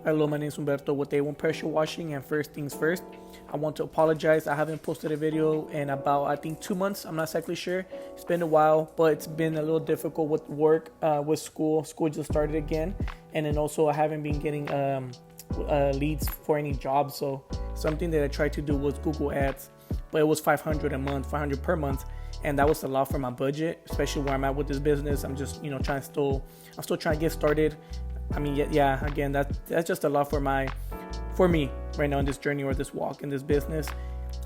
Hello, my name is Humberto with A1 Pressure Washing, and first things first, I want to apologize. I haven't posted a video in about, I think, 2 months. I'm not exactly sure. It's been a while, but it's been a little difficult with work, with school. School just started again, and then also I haven't been getting leads for any jobs. So something that I tried to do was Google Ads, but it was 500 a month, 500 per month, and that was a lot for my budget, especially where I'm at with this business. I'm just, I'm still trying to get started. I mean, yeah, again, that's just a lot for me right now in this journey or this walk in this business.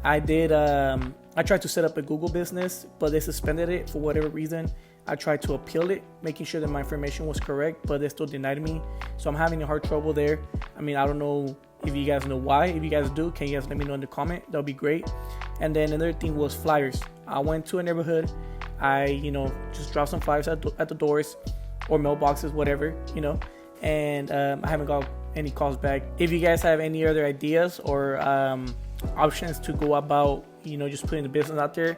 I tried to set up a Google business, but they suspended it for whatever reason. I tried to appeal it, making sure that my information was correct, but they still denied me. So I'm having a hard trouble there. I mean, I don't know if you guys know why. If you guys do, can you guys let me know in the comment? That'll be great. And then another thing was flyers. I went to a neighborhood. I, just dropped some flyers at the doors or mailboxes, whatever, and I haven't got any calls back. If you guys have any other ideas or options to go about, just putting the business out there,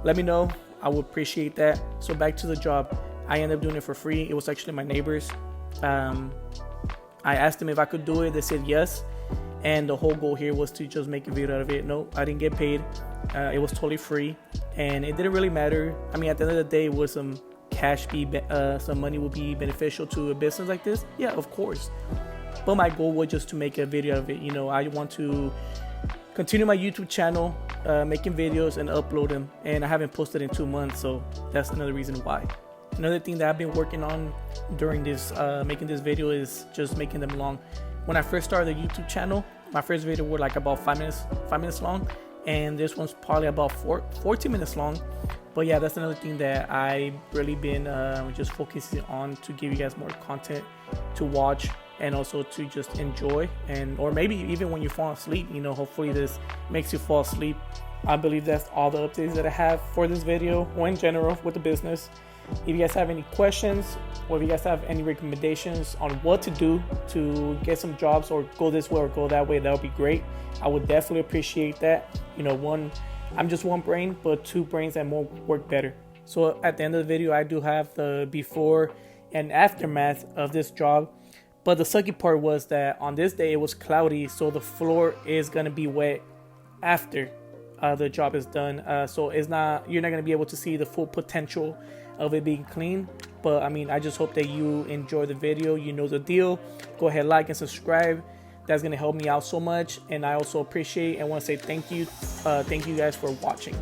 let me know. I would appreciate that. So back to the job. I ended up doing it for free. It was actually my neighbors. I asked them if I could do it. They said yes. And the whole goal here was to just make a video out of it. No, I didn't get paid. It was totally free. And it didn't really matter. I mean, at the end of the day, it was some money would be beneficial to a business like this. Yeah, of course. But my goal was just to make a video of it. I want to continue my YouTube channel, making videos and upload them. And I haven't posted in 2 months, so that's another reason why. Another thing that I've been working on during this making this video is just making them long. When I first started the YouTube channel, my first video were like about 5 minutes long, and this one's probably about 14 minutes long. But yeah, that's another thing that I've really been just focusing on, to give you guys more content to watch and also to just enjoy, or maybe even when you fall asleep, hopefully this makes you fall asleep. I believe that's all the updates that I have for this video, or in general with the business. If you guys have any questions, or if you guys have any recommendations on what to do to get some jobs, or go this way or go that way, that would be great. I would definitely appreciate that. I'm just one brain, but two brains that more work better. So at the end of the video, I do have the before and aftermath of this job. But the sucky part was that on this day it was cloudy, so the floor is gonna be wet after the job is done. So you're not gonna be able to see the full potential of it being clean. But I mean, I just hope that you enjoy the video. You know the deal. Go ahead, like and subscribe. That's gonna help me out so much, and I also appreciate and want to say thank you. Thank you guys for watching.